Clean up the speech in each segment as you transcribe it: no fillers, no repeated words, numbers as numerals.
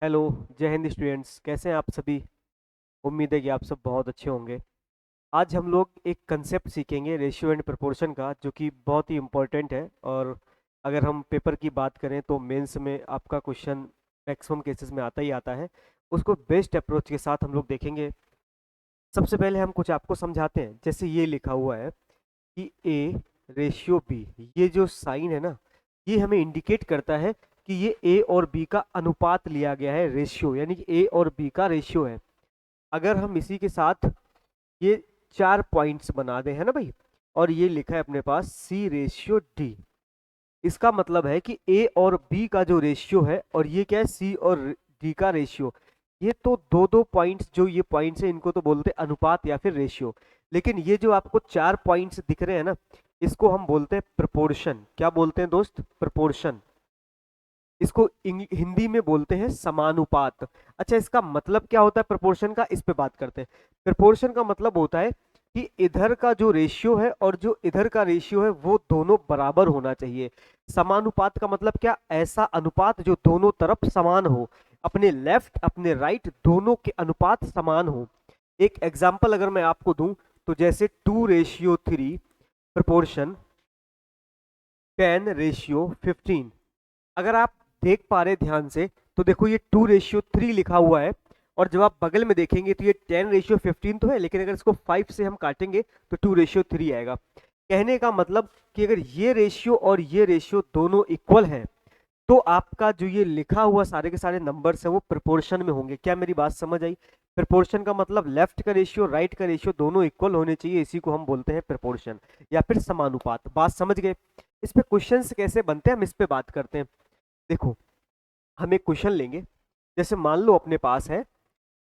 Hello. जय Hind students, कैसे हैं आप सभी। उम्मीद है कि आप सब बहुत अच्छे होंगे। आज हम लोग एक कंसेप्ट सीखेंगे रेशियो एंड प्रोपोर्शन का, जो कि बहुत ही इम्पोर्टेंट है। और अगर हम पेपर की बात करें तो मेंस में आपका क्वेश्चन मैक्सिमम केसेस में आता ही आता है। उसको बेस्ट अप्रोच के साथ हम लोग देखेंगे। सबसे पहले हम कुछ आपको समझाते हैं। जैसे ये लिखा हुआ है कि ए रेशियो बी, ये जो साइन है ना, ये हमें इंडिकेट करता है कि ये ए और बी का अनुपात लिया गया है, रेशियो, यानी कि ए और बी का रेशियो है। अगर हम इसी के साथ ये 4 पॉइंट्स बना दें, है ना भाई, और ये लिखा है अपने पास सी रेशियो डी, इसका मतलब है कि ए और बी का जो रेशियो है, और ये क्या है, सी और डी का रेशियो। ये तो दो दो पॉइंट्स, जो ये पॉइंट्स हैं, इनको तो बोलते हैं अनुपात या फिर रेशियो। लेकिन ये जो आपको 4 पॉइंट्स दिख रहे हैं ना, इसको हम बोलते हैं प्रपोर्शन। क्या बोलते हैं दोस्त? प्रपोर्शन। इसको हिंदी में बोलते हैं समानुपात। अच्छा, इसका मतलब क्या होता है प्रपोर्शन का, इस पे बात करते हैं। प्रपोर्शन का मतलब होता है कि इधर का जो रेशियो है और जो इधर का रेशियो है, वो दोनों बराबर होना चाहिए। समानुपात का मतलब क्या? ऐसा अनुपात जो दोनों तरफ समान हो, अपने लेफ्ट अपने राइट दोनों के अनुपात समान हो। एक एग्जाम्पल अगर मैं आपको दूं, तो जैसे 2:3 प्रपोर्शन 10:15। अगर आप देख पा रहे ध्यान से, तो देखो ये 2:3 लिखा हुआ है, और जब आप बगल में देखेंगे तो ये 10:15 तो है, लेकिन अगर इसको 5 से हम काटेंगे तो 2:3 आएगा। कहने का मतलब कि अगर ये रेशियो और ये रेशियो दोनों इक्वल है, तो आपका जो ये लिखा हुआ सारे के सारे नंबर्स हैं वो प्रोपोर्शन में होंगे। क्या मेरी बात समझ आई? प्रोपोर्शन का मतलब लेफ्ट का रेशियो राइट का रेशियो दोनों इक्वल होने चाहिए, इसी को हम बोलते हैं प्रोपोर्शन या फिर समानुपात। बात समझ गए? इस पे क्वेश्चंस कैसे बनते हैं हम इस पे बात करते हैं। देखो, हम एक क्वेश्चन लेंगे। जैसे मान लो अपने पास है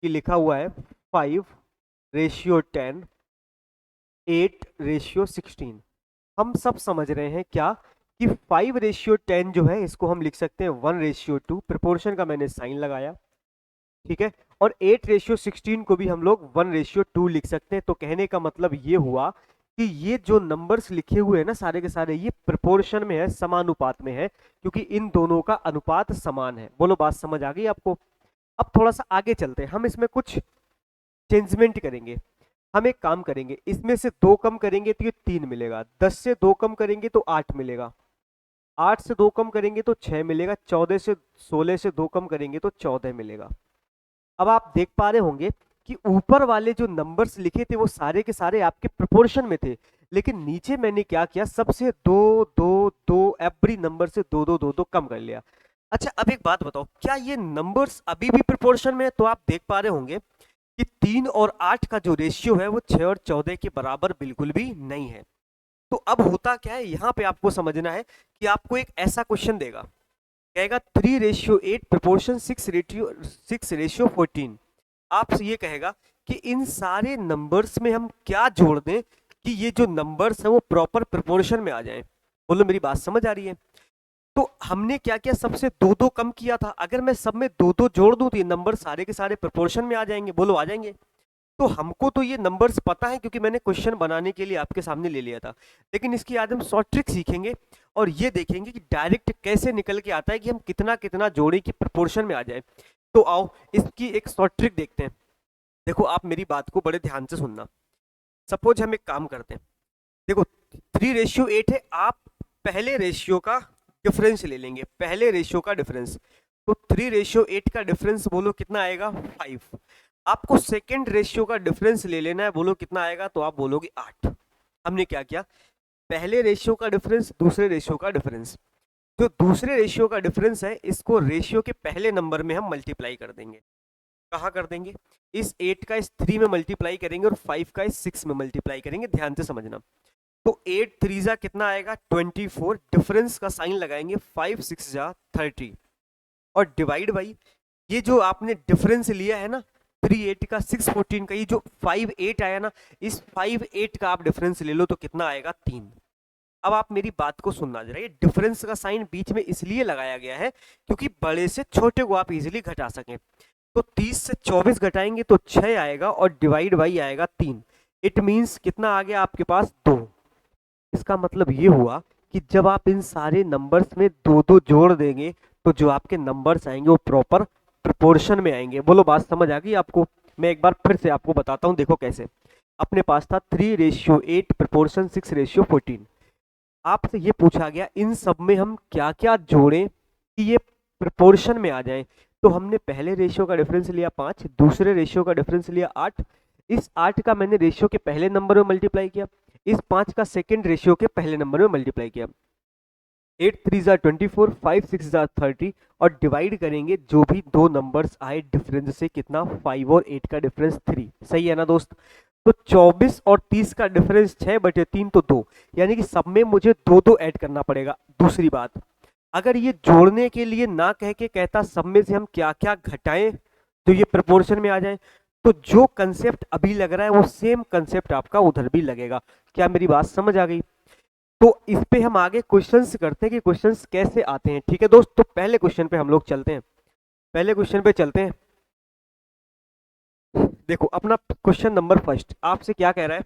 कि लिखा हुआ है 5:10, 8:16। हम सब समझ रहे हैं क्या कि 5:10 जो है, इसको हम लिख सकते हैं 1:2। प्रोपोर्शन का मैंने साइन लगाया, ठीक है। और 8:16 को भी हम लोग 1:2 लिख सकते हैं। तो कहने का मतलब ये हुआ कि ये जो नंबर्स लिखे हुए हैं ना सारे के सारे, ये प्रोपोर्शन में है, समानुपात में है, क्योंकि इन दोनों का अनुपात समान है। बोलो, बात समझ आ गई आपको? अब थोड़ा सा आगे चलते हैं, हम इसमें कुछ चेंजमेंट करेंगे। हम एक काम करेंगे, इसमें से 2 कम करेंगे तो ये 3 मिलेगा, 10 से 2 कम करेंगे तो 8 मिलेगा, 8 से 2 कम करेंगे तो 6 मिलेगा, 16 से 2 कम करेंगे तो 14 मिलेगा। अब आप देख पा रहे होंगे कि ऊपर वाले जो नंबर्स लिखे थे वो सारे के सारे आपके प्रोपोर्शन में थे, लेकिन नीचे मैंने क्या किया, सबसे दो दो दो, एवरी नंबर से दो दो दो दो कम कर लिया। अच्छा, अब एक बात बताओ, क्या ये नंबर्स अभी भी प्रोपोर्शन में है? तो आप देख पा रहे होंगे कि 3 और 8 का जो रेशियो है वो 6 और 14 के बराबर बिल्कुल भी नहीं है। तो अब होता क्या है, यहाँ पे आपको समझना है कि आपको एक ऐसा क्वेश्चन देगा, कहेगा 3:8 प्रोपोर्शन 6:14। आपसे ये कहेगा कि इन सारे नंबर्स में हम क्या जोड़ दें कि ये जो नंबर्स हैं वो प्रॉपर प्रोपोर्शन में आ जाएं। बोलो, मेरी बात समझ आ रही है? तो हमने क्या किया, सबसे दो दो कम किया था। अगर मैं सब में दो दो जोड़ दूं तो ये नंबर सारे के सारे प्रोपोर्शन में आ जाएंगे। बोलो, आ जाएंगे? तो हमको तो ये नंबर्स पता है, क्योंकि मैंने क्वेश्चन बनाने के लिए आपके सामने ले लिया था। लेकिन इसकी आज हम शॉर्ट ट्रिक सीखेंगे, और ये देखेंगे कि डायरेक्ट कैसे निकल के आता है कि हम कितना कितना जोड़े कि प्रोपोर्शन में आ जाए। तो आओ इसकी एक शॉर्ट ट्रिक देखते हैं। देखो, आप मेरी बात को बड़े ध्यान से सुनना। सपोज हम एक काम करते हैं। देखो, 3:8 है, आप पहले रेशियो का डिफरेंस ले लेंगे, पहले रेशियो का डिफरेंस। तो 3:8 का डिफरेंस बोलो कितना आएगा? 5। आपको सेकेंड रेशियो का डिफरेंस ले लेना है, बोलो कितना आएगा? तो आप बोलोगे 8। हमने क्या किया, पहले रेशियो का डिफरेंस दूसरे रेशियो का डिफरेंस, जो दूसरे रेशियो का डिफरेंस है इसको रेशियो के पहले नंबर में हम मल्टीप्लाई कर देंगे। कहाँ कर देंगे? इस 8 का इस 3 में मल्टीप्लाई करेंगे और 5 का इस 6 में मल्टीप्लाई करेंगे। ध्यान से समझना। तो 8 3 जा कितना आएगा? 24। डिफरेंस का साइन लगाएंगे, 5 6 जा 30, और डिवाइड बाई ये जो आपने डिफरेंस लिया है ना, 3:8 का 6:14 का, ये जो 5:8 आया ना, इस 5:8 का आप डिफरेंस ले लो तो कितना आएगा? 3। अब आप मेरी बात को सुनना जरा, ये डिफरेंस का साइन बीच में इसलिए लगाया गया है क्योंकि बड़े से छोटे को आप इजीली घटा सकें। तो 30 से 24 घटाएंगे तो 6 आएगा, और डिवाइड बाई आएगा 3। इट मीन्स कितना आ गया आपके पास? 2। इसका मतलब ये हुआ कि जब आप इन सारे नंबर्स में दो दो जोड़ देंगे तो जो आपके नंबर्स आएंगे वो प्रॉपर प्रोपोर्शन में आएंगे। बोलो बात समझ आ गई आपको? मैं एक बार फिर से आपको बताता हूँ, देखो कैसे। अपने पास था 3:8 प्रोपोर्शन 6:14। आपसे ये पूछा गया इन सब में हम क्या क्या जोड़ें कि ये प्रोपोर्शन में आ जाए। तो हमने पहले रेशियो का डिफरेंस लिया 5, दूसरे रेशियो का डिफरेंस लिया 8, इस 8 का मैंने रेशियो के पहले नंबर में मल्टीप्लाई किया, इस 5 का सेकंड रेशियो के पहले नंबर में मल्टीप्लाई किया। 8 3 ज़ा 24, 5 6 ज़ा 30, और डिवाइड करेंगे जो भी दो नंबर्स आए डिफरेंस से, कितना 5 और 8 का डिफरेंस 3। सही है ना दोस्त? तो 24 और 30 का डिफरेंस 6/3 तो 2, यानी कि सब में मुझे 2 ऐड करना पड़ेगा। दूसरी बात, अगर ये जोड़ने के लिए ना कह के कहता सब में से हम क्या क्या घटाएं तो ये प्रोपोर्शन में आ जाए, तो जो कंसेप्ट अभी लग रहा है वो सेम कंसेप्ट आपका उधर भी लगेगा। क्या मेरी बात समझ आ गई? तो इस पे हम आगे क्वेश्चंस करते हैं कि क्वेश्चंस कैसे आते हैं। ठीक है दोस्त, तो पहले क्वेश्चन पे हम लोग चलते हैं। पहले क्वेश्चन पे चलते हैं। देखो अपना क्वेश्चन नंबर फर्स्ट आपसे क्या कह रहा है?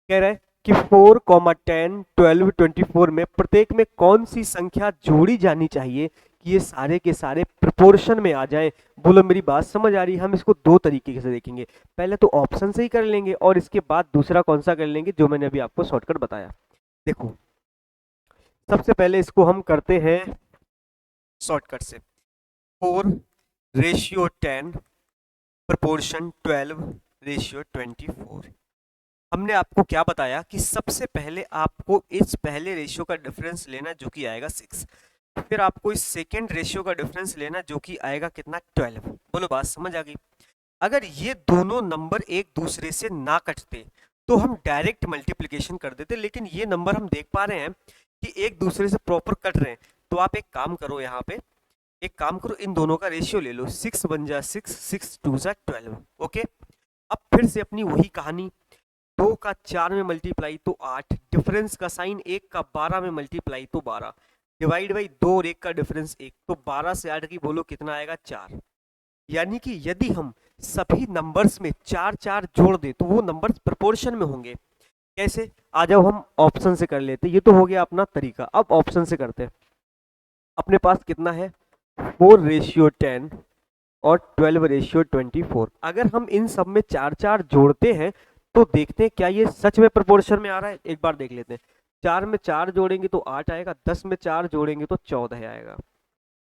कह रहा है कि 4, 10, 12, 24 में प्रत्येक में कौन सी संख्या जोड़ी जानी चाहिए कि ये सारे के सारे प्रोपोर्शन में आ जाएं। बोलो मेरी बात समझ आ रही है? हम इसको दो तरीके से देखेंगे, पहले तो ऑप्शन से ही कर लेंगे और इसके बाद दूसरा कौन सा कर लेंगे जो मैंने अभी आपको शॉर्टकट बताया। देखो सबसे पहले इसको हम करते हैं शॉर्टकट से। 4:10 प्रोपोर्शन 12:24। हमने आपको क्या बताया कि सबसे पहले आपको इस पहले रेशियो का डिफरेंस लेना जो कि आएगा 6, फिर आपको इस सेकेंड रेशियो का डिफरेंस लेना जो कि आएगा कितना 12। बोलो बात समझ आ गई? अगर ये दोनों नंबर एक दूसरे से ना कटते तो हम डायरेक्ट मल्टीप्लिकेशन कर देते, लेकिन ये नंबर हम देख पा रहे हैं कि एक दूसरे से प्रॉपर कट रहे हैं। तो आप एक काम करो, यहाँ पे एक काम करो, इन दोनों का रेशियो ले लो, 6 1 जा 6, 6 2 जा 12। ओके, अब फिर से अपनी वही कहानी, 2 का 4 में मल्टीप्लाई तो 8, डिफरेंस का साइन 1 का 12 में मल्टीप्लाई तो 12, डिवाइड बाई 2 और 1 का डिफरेंस 1, तो 12 से 8 की बोलो कितना आएगा 4। यानी कि यदि हम सभी नंबर्स में 4 4 जोड़ दें तो वो नंबर्स प्रोपोर्शन में होंगे। कैसे? आ जाओ हम ऑप्शन से कर लेते, ये तो हो गया अपना तरीका। अब ऑप्शन से करते हैं। अपने पास कितना है? 4:10 और 12:24। अगर हम इन सब में 4 4 जोड़ते हैं तो देखते हैं क्या ये सच में प्रोपोर्शन में आ रहा है। एक बार देख लेते हैं। 4 में 4 जोड़ेंगे तो 8 आएगा, 10 में 4 जोड़ेंगे तो 14 आएगा,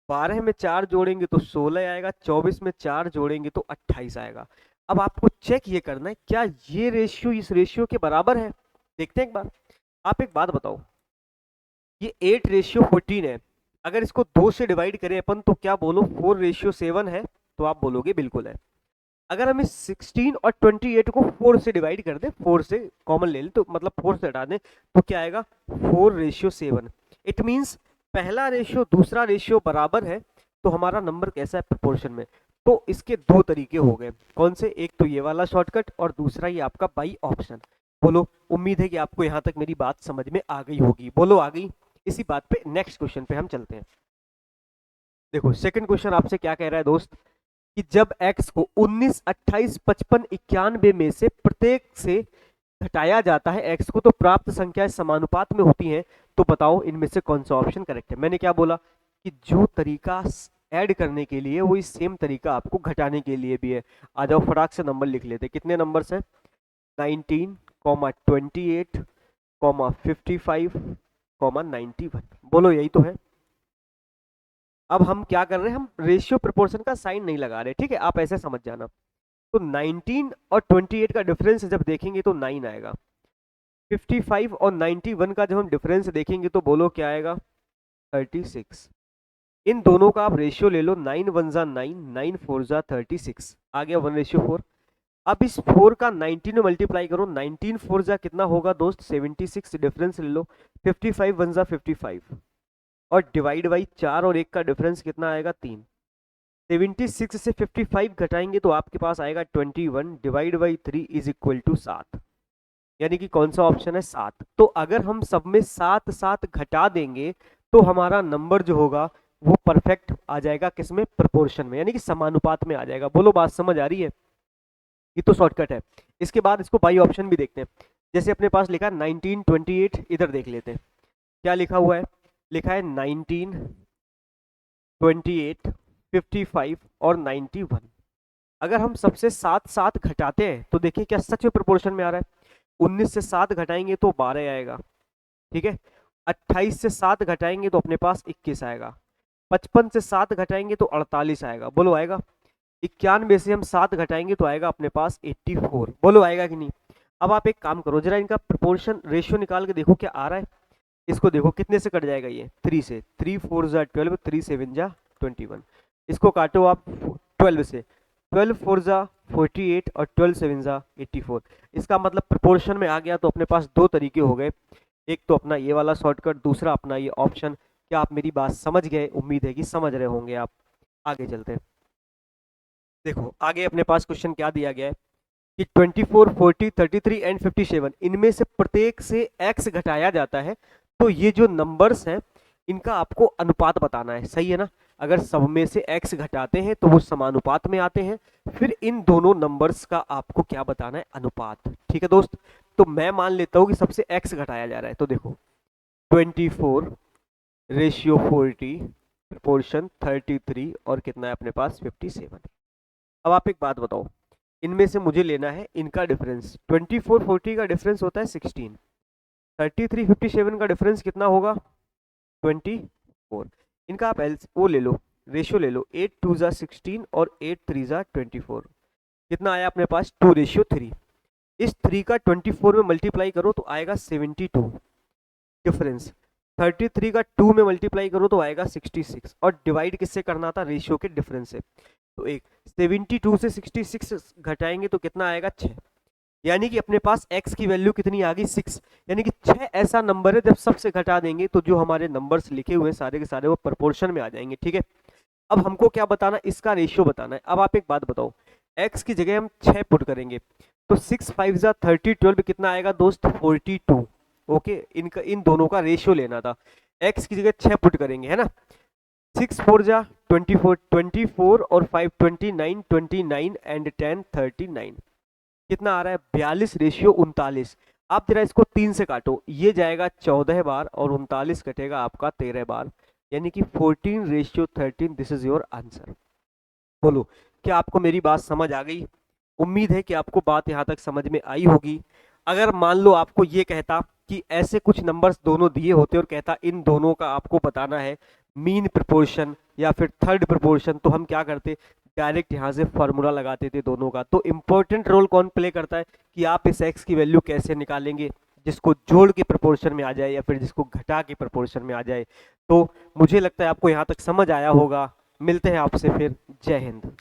12 में 4 जोड़ेंगे तो 16 आएगा, 24 में 4 जोड़ेंगे तो 28 आएगा। अब आपको चेक ये करना है क्या ये रेशियो इस रेशियो के बराबर है। देखते हैं एक बार। आप एक बात बताओ, ये 8:14 है, अगर इसको 2 से डिवाइड करें अपन तो क्या बोलो 4:7 है? तो आप बोलोगे बिल्कुल है। अगर हम इस 16 और 28 को 4 से डिवाइड कर दें, 4 से कॉमन ले लें तो मतलब 4 से हटा दें तो क्या आएगा 4:7। इट मीन्स पहला रेशियो दूसरा रेशियो बराबर है, तो हमारा नंबर कैसा है प्रोपोर्शन में। तो इसके दो तरीके हो गए, कौन से? एक तो ये वाला शॉर्टकट और दूसरा ये आपका बाई ऑप्शन। बोलो, उम्मीद है कि आपको यहाँ तक मेरी बात समझ में आ गई होगी। बोलो आ गई? इसी बात पे नेक्स्ट क्वेश्चन पे हम चलते हैं। देखो सेकंड क्वेश्चन आपसे क्या कह रहा है दोस्त कि जब x को 19, 28, 55, 91 में से प्रत्येक से घटाया जाता है x को तो प्राप्त संख्याएं समानुपात में होती हैं, तो बताओ इनमें से कौन सा ऑप्शन करेक्ट है। मैंने क्या बोला कि जो तरीका ऐड करने के लिए वही सेम तरीका आपको घटाने के लिए भी है। आ जाओ फटाक से नंबर लिख लेते। कितने नंबर्स हैं? 19, 28, 55, 91। बोलो यही तो है। अब हम क्या कर रहे हैं? हम रेशियो प्रोपोर्शन का साइन नहीं लगा रहे, ठीक है? आप ऐसे समझ जाना। तो 19 और 28 का डिफरेंस जब देखेंगे तो 9 आएगा। 55 और 91 का जब हम डिफरेंस देखेंगे तो बोलो क्या आएगा 36। इन दोनों का आप रेशियो ले लो, 9 1 जा 9, 9 4 जा 36, आ गया 1:4। अब इस 4 का 19 में मल्टीप्लाई करो, 19 4 जा कितना होगा दोस्त 76, डिफरेंस ले लो, 55 1 जा 55 और डिवाइड बाई 4 और 1 का डिफरेंस कितना आएगा 3। 76 से 55 घटाएंगे तो आपके पास आएगा 21, divide by 3 is equal to 7। यानी कि कौन सा ऑप्शन है 7। तो अगर हम सब में 7 7 घटा देंगे तो हमारा नंबर जो होगा वो परफेक्ट आ जाएगा, किसमें? प्रोपोर्शन में, यानी कि समानुपात में आ जाएगा। बोलो बात समझ आ रही है? ये तो शॉर्टकट है। इसके बाद इसको बाई ऑप्शन भी देखते हैं। जैसे अपने पास लिखा 19 28, इधर देख लेते हैं क्या लिखा हुआ है। लिखा है 19 28 55 और 91। अगर हम सबसे 7 7 घटाते हैं तो देखिए क्या सच में प्रोपोर्शन में आ रहा है। 19 से 7 घटाएंगे तो 12 आएगा, ठीक है। 28 से 7 घटाएंगे तो अपने पास 21 आएगा। 55 से 7 घटाएंगे तो 48 आएगा, बोलो आएगा। 91 से हम 7 घटाएंगे तो आएगा अपने पास 84, बोलो आएगा कि नहीं। अब आप एक काम करो, जरा इनका प्रोपोर्शन रेशियो निकाल के देखो क्या आ रहा है। इसको देखो कितने से कट जाएगा, ये 3 से, 3 4 जा 12, 3 7 जा 21। इसको काटो आप 12 से, 12 4 जा 48 और 12 7 जा 84। इसका मतलब प्रोपोर्शन में आ गया। तो अपने पास दो तरीके हो गए, एक तो अपना ये वाला शॉर्टकट, दूसरा अपना ये ऑप्शन। क्या आप मेरी बात समझ गए? उम्मीद है कि समझ रहे होंगे आप। आगे चलते हैं। देखो आगे अपने पास क्वेश्चन क्या दिया गया है कि 24 40 33 एंड 57 इनमें से प्रत्येक से x घटाया जाता है, तो ये जो नंबर्स हैं इनका आपको अनुपात बताना है, सही है ना। अगर सब में से x घटाते हैं तो वो समानुपात में आते हैं, फिर इन दोनों नंबर्स का आपको क्या बताना है, अनुपात। ठीक है दोस्त, तो मैं मान लेता हूं कि सबसे x घटाया जा रहा है। तो देखो 24 रेशियो 40 प्रोपोर्शन 33 और कितना है अपने पास 57। अब आप एक बात बताओ, इनमें से मुझे लेना है इनका डिफरेंस। 24 40 का डिफरेंस होता है 16, 33 57 का डिफरेंस कितना होगा 24। इनका आप वो ले लो, रेशियो ले लो, 8 2 जा 16 और 8 3 जा 24। कितना आया अपने पास 2:3। इस 3 का 24 में मल्टीप्लाई करो तो आएगा 72 डिफरेंस। 33 का 2 में मल्टीप्लाई करो तो आएगा 66, और डिवाइड किससे करना था, रेशियो के डिफरेंस से। तो एक 72 से 66 घटाएंगे तो कितना आएगा 6, यानी कि अपने पास x की वैल्यू कितनी आ गई 6। यानी कि 6 ऐसा नंबर है जब सबसे घटा देंगे तो जो हमारे नंबर्स लिखे हुए हैं सारे के सारे वो प्रोपोर्शन में आ जाएंगे, ठीक है। अब हमको क्या बताना, इसका रेशियो बताना है। अब आप एक बात बताओ, x की जगह हम 6 पुट करेंगे तो 6 5 जा 30 12 कितना आएगा दोस्त 42। ओके, इनका इन दोनों का रेशियो लेना था। x की जगह 6 पुट करेंगे, है ना। 6 4 जा 24 24 और 5 29 29 एंड 10 39। कितना आ रहा है 42 रेशियो 39। आप जरा इसको 3 से काटो, ये जाएगा 14 बार और 39 कटेगा आपका 13 बार, यानी कि 14 ratio 13। This is your answer. बोलो क्या आपको मेरी बात समझ आ गई? उम्मीद है कि आपको बात यहाँ तक समझ में आई होगी। अगर मान लो आपको ये कहता कि ऐसे कुछ नंबर्स दोनों दिए होते और कहता इन दोनों का आपको बताना है मीन प्रोपोर्शन या फिर थर्ड प्रोपोर्शन, तो हम क्या करते, डायरेक्ट यहाँ से फॉर्मूला लगाते थे दोनों का। तो इम्पोर्टेंट रोल कौन प्ले करता है कि आप इस एक्स की वैल्यू कैसे निकालेंगे, जिसको जोड़ के प्रोपोर्शन में आ जाए या फिर जिसको घटा के प्रोपोर्शन में आ जाए। तो मुझे लगता है आपको यहाँ तक समझ आया होगा। मिलते हैं आपसे फिर, जय हिंद।